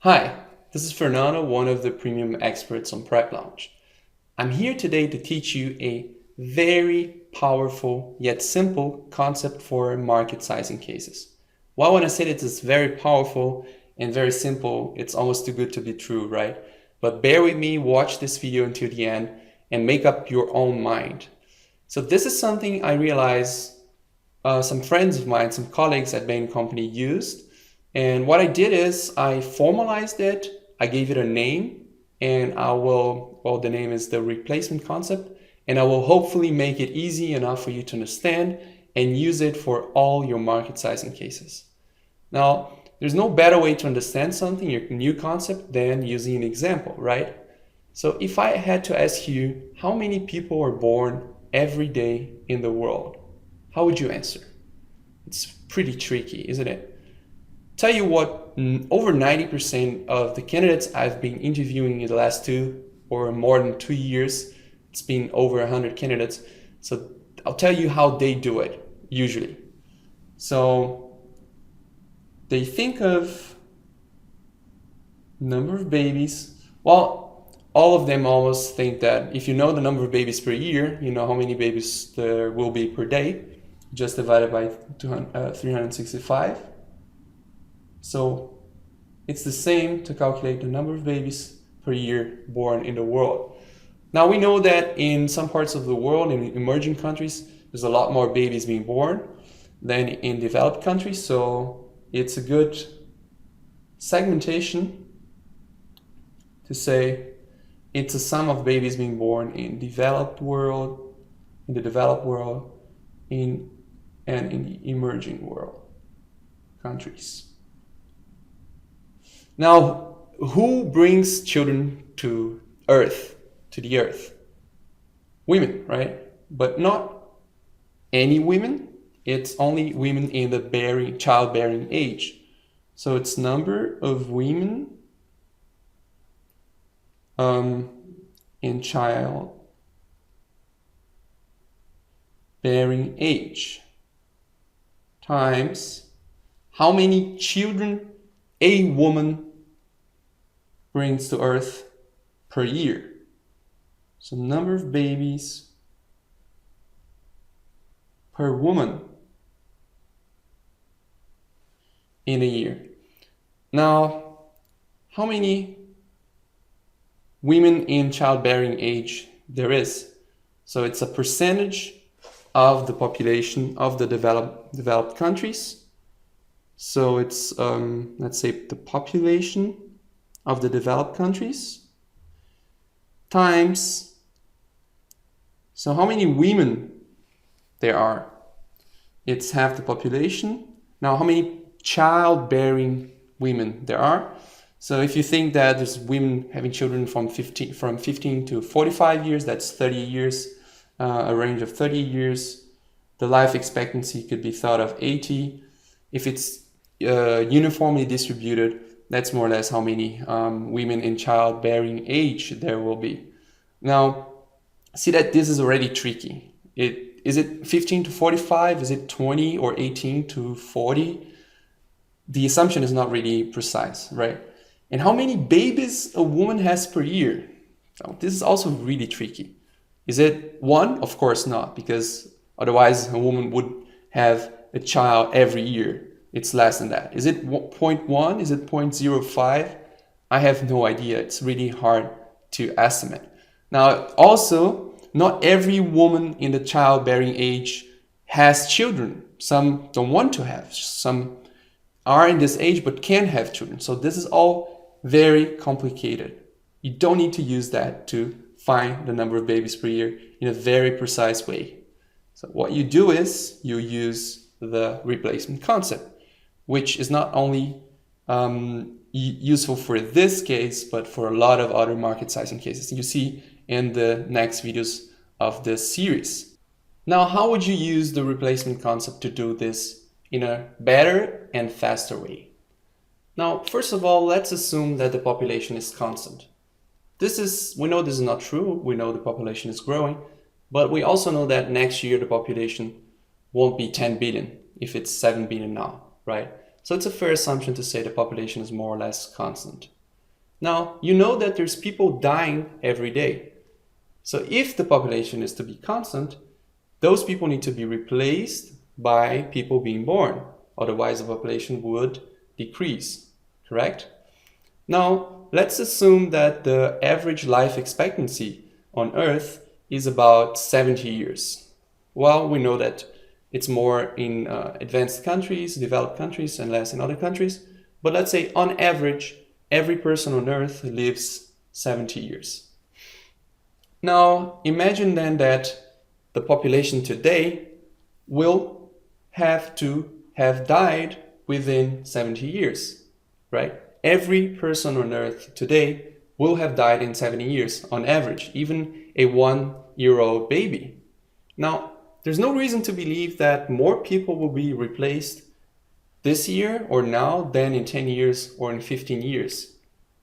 Hi, this is Fernando, one of the premium experts on PrepLounge. I'm here today to teach you a very powerful yet simple concept for market sizing cases. Why when I say that it's very powerful and very simple, it's almost too good to be true, right? But bear with me, watch this video until the end and make up your own mind. So this is something I realized some friends of mine, some colleagues at Bain company used. And what I did is I formalized it, I gave it a name, and the name is the replacement concept, and I will hopefully make it easy enough for you to understand and use it for all your market sizing cases. Now, there's no better way to understand something, your new concept, than using an example, right? So if I had to ask you how many people are born every day in the world, how would you answer? It's pretty tricky, isn't it? Tell you what, over 90% of the candidates I've been interviewing in the last 2 or more than 2 years, it's been over 100 candidates. So I'll tell you how they do it, usually. So they think of number of babies. Well, all of them almost think that if you know the number of babies per year, you know how many babies there will be per day, just divided by 365. So it's the same to calculate the number of babies per year born in the world. Now we know that in some parts of the world, in emerging countries, there's a lot more babies being born than in developed countries. So it's a good segmentation to say it's a sum of babies being born in the developed world, and in the emerging world countries. Now, who brings children to the earth? Women, right? But not any women. It's only women in the childbearing age. So it's number of women in childbearing age times how many children a woman brings to earth per year. So number of babies per woman in a year. Now, how many women in childbearing age there is? So it's a percentage of the population of the developed countries. So it's, let's say, the population of the developed countries times, so how many women there are? It's half the population. Now, how many childbearing women there are? So if you think that there's women having children from 15 to 45 years, that's 30 years, a range of 30 years. The life expectancy could be thought of 80. If it's uniformly distributed, that's more or less how many women in childbearing age there will be. Now, see that this is already tricky. Is it 15 to 45? Is it 20 or 18 to 40? The assumption is not really precise, right? And how many babies a woman has per year? Now, this is also really tricky. Is it 1? Of course not, because otherwise a woman would have a child every year. It's less than that. Is it 0.1? Is it 0.05? I have no idea. It's really hard to estimate. Now, also, not every woman in the childbearing age has children. Some don't want to have. Some are in this age but can have children. So this is all very complicated. You don't need to use that to find the number of babies per year in a very precise way. So what you do is you use the replacement concept, which is not only useful for this case, but for a lot of other market sizing cases you see in the next videos of this series. Now, how would you use the replacement concept to do this in a better and faster way? Now, first of all, let's assume that the population is constant. We know this is not true. We know the population is growing, but we also know that next year the population won't be 10 billion if it's 7 billion now, right? So it's a fair assumption to say the population is more or less constant. Now, you know that there's people dying every day. So if the population is to be constant, those people need to be replaced by people being born. Otherwise, the population would decrease, correct? Now, let's assume that the average life expectancy on Earth is about 70 years. Well, we know that it's more in advanced countries, developed countries, and less in other countries. But let's say on average, every person on Earth lives 70 years. Now, imagine then that the population today will have to have died within 70 years, right? Every person on Earth today will have died in 70 years on average, even a 1-year-old baby. Now, there's no reason to believe that more people will be replaced this year or now than in 10 years or in 15 years,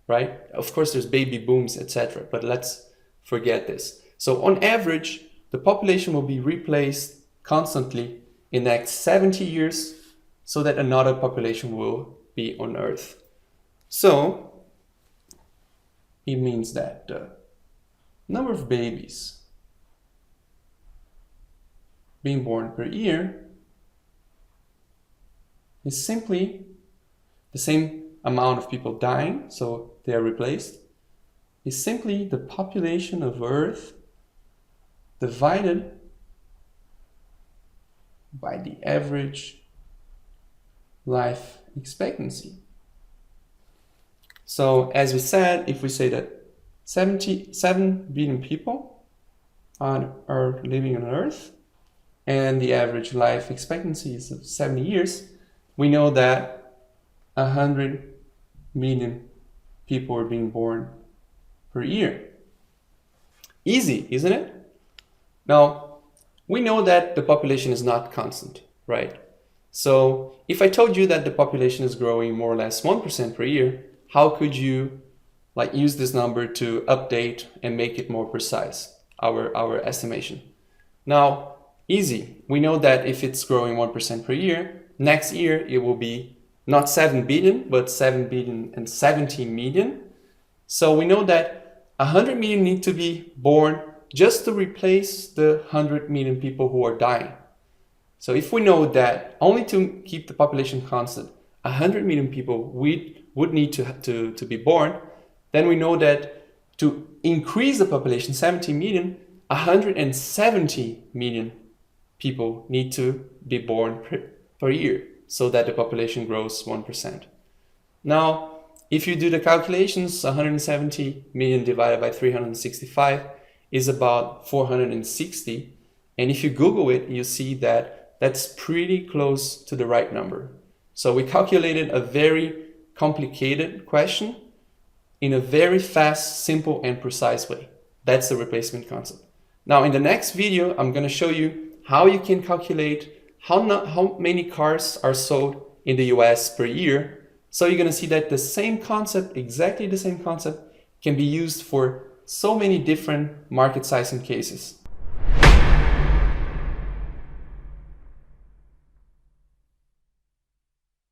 right? Of course, there's baby booms, etc., but let's forget this. So on average, the population will be replaced constantly in the next 70 years so that another population will be on Earth. So it means that the number of babies being born per year is simply the same amount of people dying, so they are replaced, is simply the population of Earth divided by the average life expectancy. So as we said, if we say that 77 billion people are living on Earth and the average life expectancy is 70 years, we know that 100 million people are being born per year. Easy, isn't it? Now, we know that the population is not constant, right? So if I told you that the population is growing more or less 1% per year, how could you use this number to update and make it more precise, our estimation? Now, easy. We know that if it's growing 1% per year, next year it will be not 7 billion, but 7 billion and 70 million. So we know that 100 million need to be born just to replace the 100 million people who are dying. So if we know that only to keep the population constant, 100 million people would need to be born, then we know that to increase the population 70 million, 170 million people need to be born per year so that the population grows 1%. Now, if you do the calculations, 170 million divided by 365 is about 460. And if you Google it, you see that that's pretty close to the right number. So we calculated a very complicated question in a very fast, simple, and precise way. That's the replacement concept. Now, in the next video, I'm going to show you how you can calculate how many cars are sold in the US per year. So you're going to see that the same concept, exactly the same concept, can be used for so many different market sizing cases.